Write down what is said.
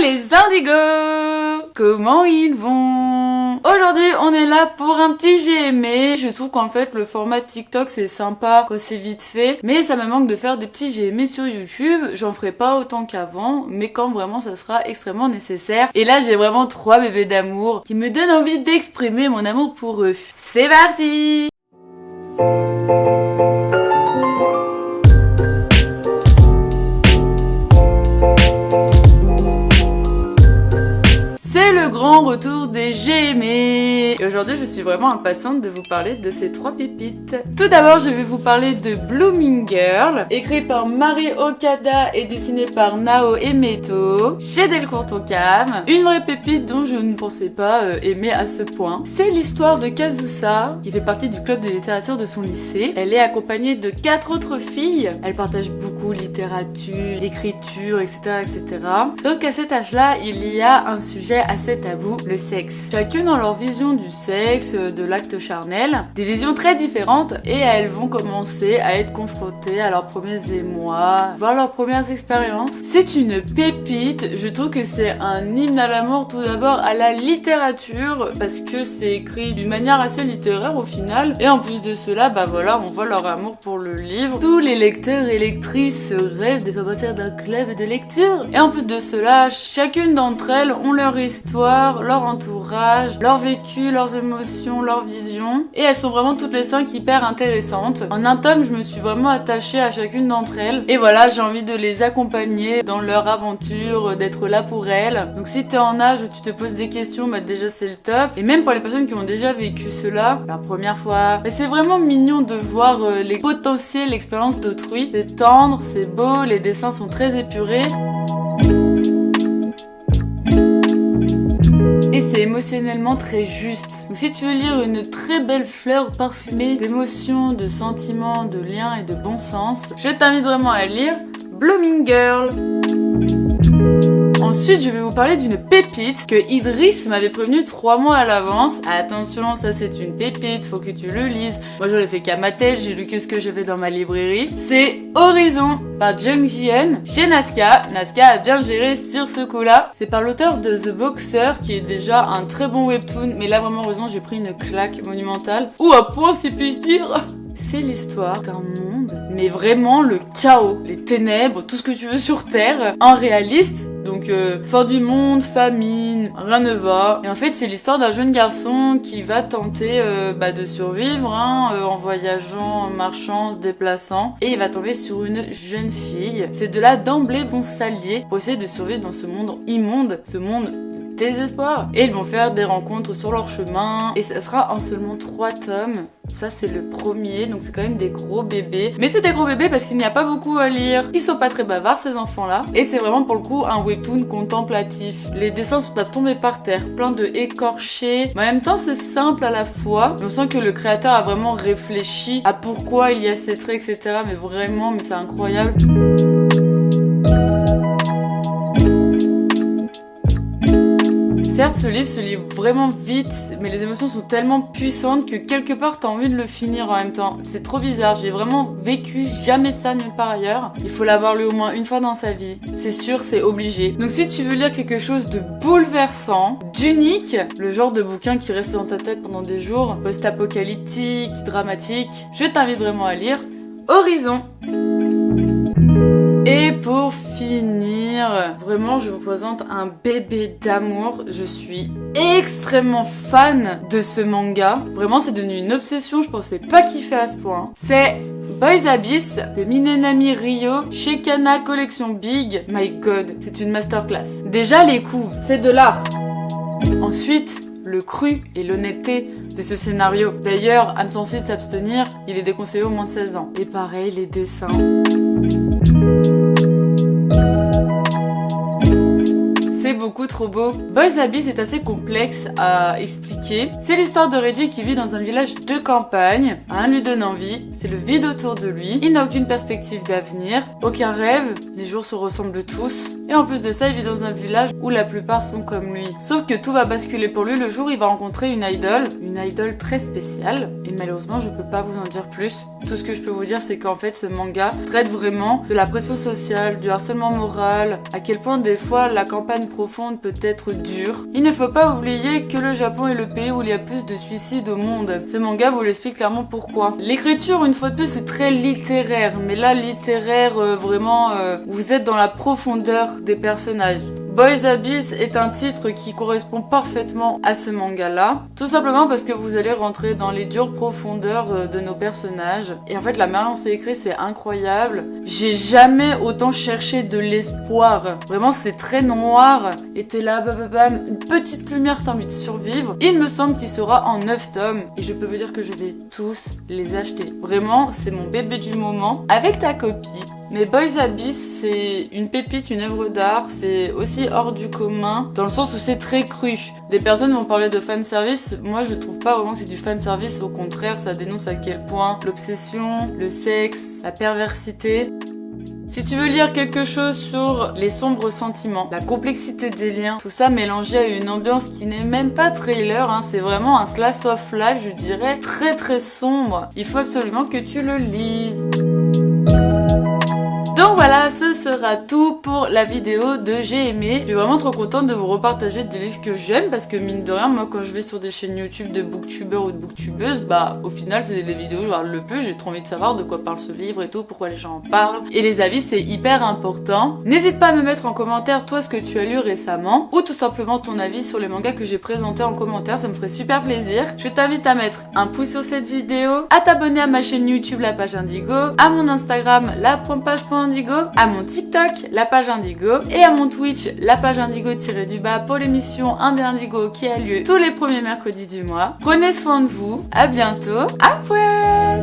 les indigos! Comment ils vont? Aujourd'hui, on est là pour un petit GMA. Je trouve qu'en fait, le format TikTok, c'est sympa quand c'est vite fait. Mais ça me manque de faire des petits GMA sur YouTube. J'en ferai pas autant qu'avant, mais quand vraiment ça sera extrêmement nécessaire. Et là, j'ai vraiment 3 bébés d'amour qui me donnent envie d'exprimer mon amour pour eux. C'est parti! Grand retour des GMA. Et aujourd'hui, je suis vraiment impatiente de vous parler de ces 3 pépites. Tout d'abord, je vais vous parler de Blooming Girl, écrit par Mari Okada et dessiné par Nao Emeto, chez Delcourt Tonkam. Une vraie pépite dont je ne pensais pas aimer à ce point. C'est l'histoire de Kazusa, qui fait partie du club de littérature de son lycée. Elle est accompagnée de 4 autres filles. Elle partage beaucoup littérature, écriture, etc., etc. Sauf qu'à cet âge-là, il y a un sujet assez tabou, le sexe. Chacune dans leur vision du sexe, de l'acte charnel, des visions très différentes, et elles vont commencer à être confrontées à leurs premiers émois, voire leurs premières expériences. C'est une pépite, je trouve que c'est un hymne à l'amour tout d'abord à la littérature, parce que c'est écrit d'une manière assez littéraire au final, et en plus de cela, bah voilà, on voit leur amour pour le livre. Tous les lecteurs et lectrices rêvent de faire partie d'un club de lecture, et en plus de cela, chacune d'entre elles ont leur histoire, leur entourage, leur vécu, leurs émotions, leurs visions. Et elles sont vraiment toutes les 5 hyper intéressantes. En un tome, je me suis vraiment attachée à chacune d'entre elles. Et voilà, j'ai envie de les accompagner dans leur aventure, d'être là pour elles. Donc si t'es en âge où tu te poses des questions, bah déjà c'est le top. Et même pour les personnes qui ont déjà vécu cela, la première fois, bah c'est vraiment mignon de voir les potentiels, l'expérience d'autrui. C'est tendre, c'est beau, les dessins sont très épurés. Et c'est émotionnellement très juste. Donc si tu veux lire une très belle fleur parfumée d'émotions, de sentiments, de liens et de bon sens, je t'invite vraiment à lire Blooming Girl. Ensuite, je vais vous parler d'une pépite que Idriss m'avait prévenu 3 mois à l'avance. Attention, ça c'est une pépite, faut que tu le lises. Moi, j'en ai fait qu'à ma tête, j'ai lu que ce que j'avais dans ma librairie. C'est Horizon par Jung Ji-eun chez Nazca. Nazca a bien géré sur ce coup-là. C'est par l'auteur de The Boxer, qui est déjà un très bon webtoon, mais là vraiment, heureusement, j'ai pris une claque monumentale. Ou à point, si puis-je dire. C'est l'histoire d'un monde, mais vraiment le chaos, les ténèbres, tout ce que tu veux sur Terre, en réaliste. Donc fin du monde, famine, rien ne va. Et en fait c'est l'histoire d'un jeune garçon qui va tenter de survivre en voyageant, en marchant, en se déplaçant. Et il va tomber sur une jeune fille. Ces deux-là d'emblée vont s'allier pour essayer de survivre dans ce monde immonde, ce monde désespoir. Et ils vont faire des rencontres sur leur chemin. Et ça sera en seulement 3 tomes. Ça c'est le premier, donc c'est quand même des gros bébés. Mais c'est des gros bébés parce qu'il n'y a pas beaucoup à lire. Ils sont pas très bavards ces enfants-là. Et c'est vraiment pour le coup un webtoon contemplatif. Les dessins sont à tomber par terre, plein de écorchés. Mais en même temps c'est simple à la fois. On sent que le créateur a vraiment réfléchi à pourquoi il y a ces traits, etc. Mais vraiment, mais c'est incroyable. Certes, ce livre se lit vraiment vite, mais les émotions sont tellement puissantes que quelque part t'as envie de le finir en même temps. C'est trop bizarre, j'ai vraiment vécu jamais ça nulle part ailleurs. Il faut l'avoir lu au moins une fois dans sa vie. C'est sûr, c'est obligé. Donc si tu veux lire quelque chose de bouleversant, d'unique, le genre de bouquin qui reste dans ta tête pendant des jours, post-apocalyptique, dramatique, je t'invite vraiment à lire Horizon. Et pour finir, vraiment je vous présente un bébé d'amour. Je suis extrêmement fan de ce manga. Vraiment c'est devenu une obsession, je pensais pas kiffer à ce point. C'est Boys Abyss de Minenami Ryo chez Kana Collection Big. My god, c'est une masterclass. Déjà les couves, c'est de l'art. Ensuite, le cru et l'honnêteté de ce scénario. D'ailleurs, âme sensible s'abstenir, il est déconseillé au moins de 16 ans. Et pareil, les dessins. C'est beaucoup trop beau. Boys Abyss est assez complexe à expliquer. C'est l'histoire de Reggie qui vit dans un village de campagne. Rien ne lui donne envie, c'est le vide autour de lui. Il n'a aucune perspective d'avenir, aucun rêve, les jours se ressemblent tous. Et en plus de ça, il vit dans un village où la plupart sont comme lui. Sauf que tout va basculer pour lui le jour où il va rencontrer une idole très spéciale. Et malheureusement, je peux pas vous en dire plus. Tout ce que je peux vous dire, c'est qu'en fait, ce manga traite vraiment de la pression sociale, du harcèlement moral, à quel point des fois la campagne profonde peut être dure. Il ne faut pas oublier que le Japon est le pays où il y a plus de suicides au monde. Ce manga vous l'explique clairement pourquoi. L'écriture, une fois de plus, c'est très littéraire, mais là, littéraire, vraiment, vous êtes dans la profondeur des personnages. Boys Abyss est un titre qui correspond parfaitement à ce manga-là, tout simplement parce que vous allez rentrer dans les dures profondeurs de nos personnages. Et en fait, la manière dont c'est écrit, c'est incroyable. J'ai jamais autant cherché de l'espoir. Vraiment, c'est très noir. Et t'es là, bam, une petite lumière t'invite de survivre. Il me semble qu'il sera en 9 tomes. Et je peux vous dire que je vais tous les acheter. Vraiment, c'est mon bébé du moment. Avec ta copie. Mais Boys Abyss, c'est une pépite, une œuvre d'art, c'est aussi hors du commun, dans le sens où c'est très cru. Des personnes vont parler de fanservice, moi je trouve pas vraiment que c'est du fanservice, au contraire ça dénonce à quel point l'obsession, le sexe, la perversité. Si tu veux lire quelque chose sur les sombres sentiments, la complexité des liens, tout ça mélangé à une ambiance qui n'est même pas trailer, hein, c'est vraiment un slice of life, je dirais, très très sombre, il faut absolument que tu le lises. Donc voilà, ce sera tout pour la vidéo de J'ai aimé. Je suis vraiment trop contente de vous repartager des livres que j'aime parce que mine de rien, moi quand je vais sur des chaînes YouTube de booktubeurs ou de booktubeuses, bah au final c'est des vidéos, je regarde le peu, j'ai trop envie de savoir de quoi parle ce livre et tout, pourquoi les gens en parlent. Et les avis c'est hyper important. N'hésite pas à me mettre en commentaire toi ce que tu as lu récemment ou tout simplement ton avis sur les mangas que j'ai présentés en commentaire, ça me ferait super plaisir. Je t'invite à mettre un pouce sur cette vidéo, à t'abonner à ma chaîne YouTube La Page Indigo, à mon Instagram la.page.indigo, à mon TikTok, la page Indigo, et à mon Twitch, la page Indigo-du-bas pour l'émission Indé Indigo qui a lieu tous les premiers mercredis du mois. Prenez soin de vous, à bientôt, à pouet!